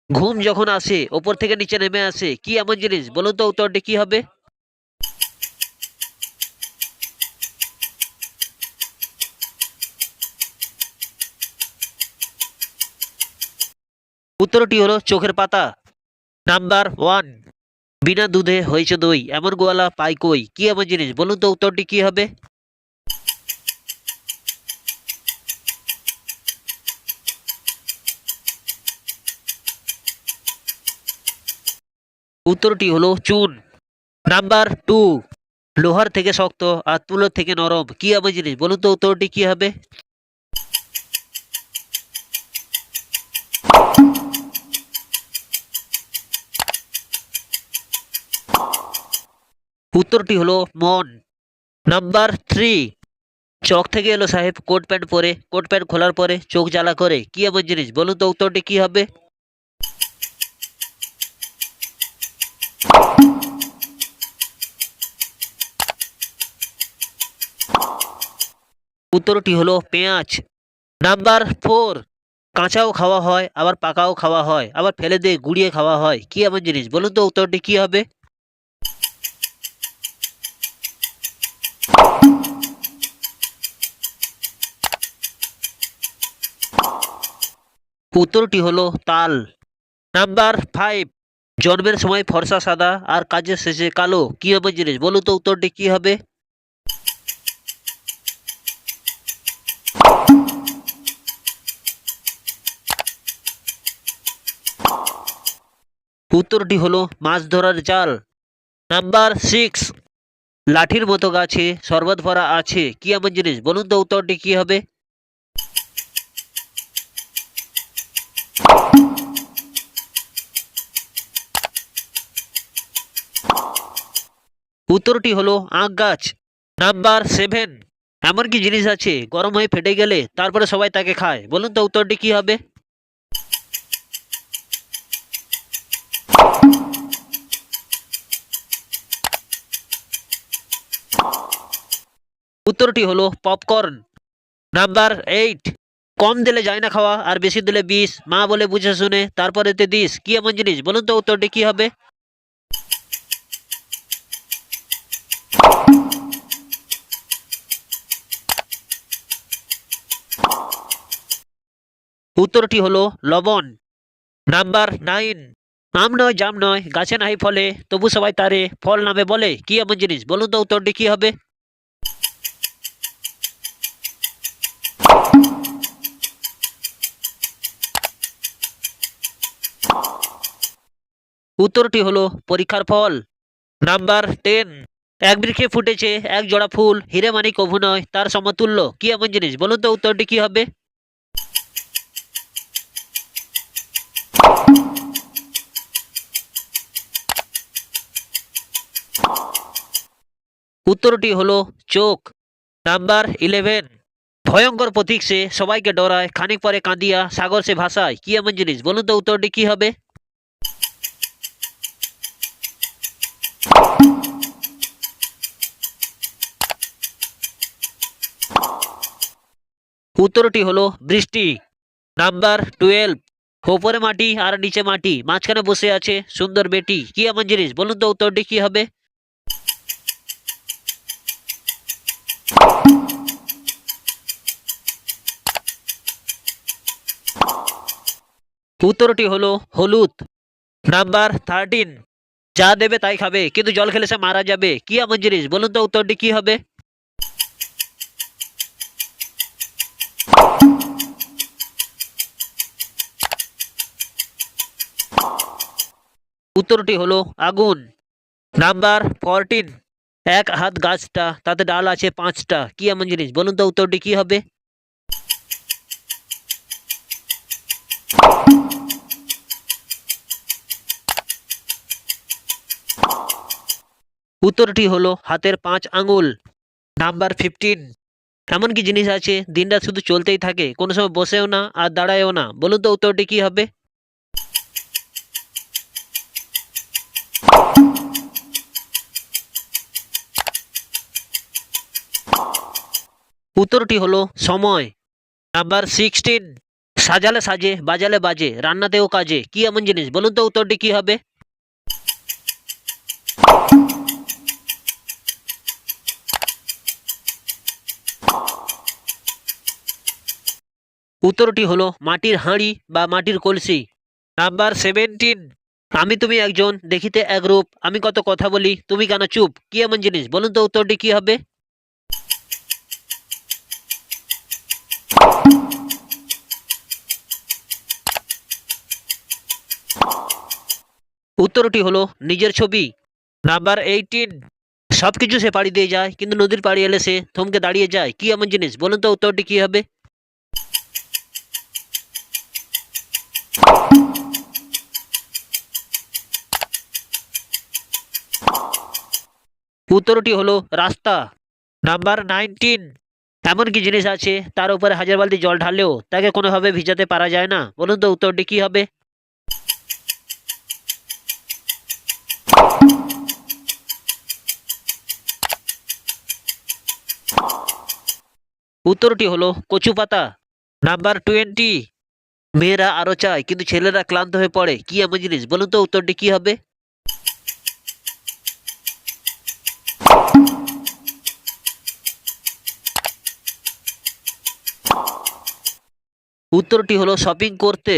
ঘুম যখন আসে ওপর থেকে নিচে নেমে আসে, কি এমন জিনিস? বলুন তো উত্তরটি কি হবে? উত্তরটি হলো চোখের পাতা। নাম্বার ওয়ান, বিনা দুধে হয়েছে দই, এমন গোয়ালা পাই কই, কি এমন জিনিস? বলুন তো উত্তরটি কি হবে? উত্তরটি হলো চুন। নাম্বার টু, লোহার থেকে শক্ত আর তুলোর থেকে নরম, কি এমন জিনিস? বলুন তো উত্তরটি কি হবে? উত্তরটি হলো মন। নাম্বার থ্রি, চক থেকে এলো সাহেব কোট প্যান্ট পরে, কোট প্যান্ট খোলার পরে চোখ জ্বালা করে, কি এমন জিনিস? বলুন তো উত্তরটি কি হবে? উত্তরটি হলো পেঁয়াজ। নাম্বার ফোর, কাঁচাও খাওয়া হয়, আবার পাকাও খাওয়া হয়, আবার ফেলে দিয়ে গুঁড়িয়ে খাওয়া হয়, কি এমন জিনিস? বলুন তো উত্তরটি কি হবে? উত্তরটি হলো তাল। নাম্বার ফাইভ, জন্মের সময় ফর্সা সাদা আর কাজের শেষে কালো, কি এমন জিনিস? বলুন তো উত্তরটি কি হবে? উত্তরটি হলো মাছ ধরার জাল। নাম্বার সিক্স, লাঠির মতো গাছে শরবত ভরা আছে, কি এমন জিনিস? বলুন তো উত্তরটি কি হবে? উত্তরটি হলো আখ গাছ। নাম্বার সেভেন, এমন কি জিনিস আছে গরম হয়ে ফেটে গেলে তারপরে সবাই তাকে খায়? বলুন তো উত্তরটি কি হবে? উত্তরটি হলো পপকর্ন। নাম্বার এইট, কম দিলে যায় না খাওয়া আর বেশি দিলে বিষ, মা বলে বুঝে শুনে তারপরে তে দিস, কি এমন জিনিস? বলুন তো উত্তরটি কি হবে? উত্তরটি হলো লবণ। নাম্বার নাইন, আম নয় জাম নয় গাছে নাই ফলে, তবু সবাই তারে ফল নামে বলে, কি এমন জিনিস? বলুন তো উত্তরটি কি হবে? উত্তরটি হলো পরীক্ষার ফল। নাম্বার টেন, এক বৃক্ষে ফুটেছে এক জোড়া ফুল, হিরে মানিক কভু নয় তার সমতুল্য, কি এমন জিনিস? বলুন তো উত্তরটি কি হবে? উত্তরটি হলো চোখ। নাম্বার ইলেভেন, ভয়ঙ্কর প্রতীক সে সবাইকে ডরায়, খানিক পরে কাঁদিয়া সাগর সে ভাসায়, কি এমন জিনিস? বলুন তো উত্তরটি কি হবে? উত্তরটি হলো বৃষ্টি। নাম্বার টুয়েলভ, ওপরে মাটি আর নিচে মাটি, মাঝখানে বসে আছে সুন্দর বেটি, কি এমন জিনিস? বলুন তো উত্তরটি কি হবে? উত্তরটি হলো হলুদ। নাম্বার থার্টিন, যা দেবে তাই খাবে কিন্তু জল খেলে সে মারা যাবে, কি এমন জিনিস? বলুন তো উত্তরটি কি হবে? উত্তরটি হলো আগুন। নাম্বার ফোরটিন, এক হাত গাছটা তাতে ডাল আছে পাঁচটা, কি এমন জিনিস? বলুন তো উত্তরটি কি হবে? উত্তরটি হলো হাতের পাঁচ আঙুল। নাম্বার ফিফটিন, এমন কি জিনিস আছে দিনরাত শুধু চলতেই থাকে, কোনো সময় বসেও না আর দাঁড়ায়ও না? বলুন তো উত্তরটি কি হবে? উত্তরটি হলো সময়। নাম্বার সিক্সটিন, সাজালে সাজে, বাজালে বাজে, রান্নাতেও কাজে, কি এমন জিনিস? বলুন তো উত্তরটি কি হবে? উত্তরটি হলো মাটির হাঁড়ি বা মাটির কলসি। নাম্বার 17, আমি তুমি একজন, দেখিতে একরূপ, আমি কত কথা বলি, তুমি কেন চুপ, কি এমন জিনিস? বলুন তো উত্তরটি কি হবে? উত্তরটি হলো নিজের ছবি। নাম্বার 18, সবকিছু সে পাড়ি দিয়ে যায়, কিন্তু নদীর পাড়ি এলে সে থমকে দাঁড়িয়ে যায়, কি এমন জিনিস? বলুন তো উত্তরটি কি হবে? উত্তরটি হলো রাস্তা। নাম্বার 19, এমন কি জিনিস আছে তার উপরে হাজার বালতি জল ঢাললেও তাকে কোনোভাবে ভিজাতে পারা যায় না? বলুন তো উত্তরটি কি হবে? উত্তরটি হলো কচু পাতা। নাম্বার 20, মেয়েরা আরো চায় কিন্তু ছেলেরা ক্লান্ত হয়ে পড়ে, কি এমন জিনিস? বলুন তো উত্তরটি কি হবে? উত্তরটি হলো শপিং করতে।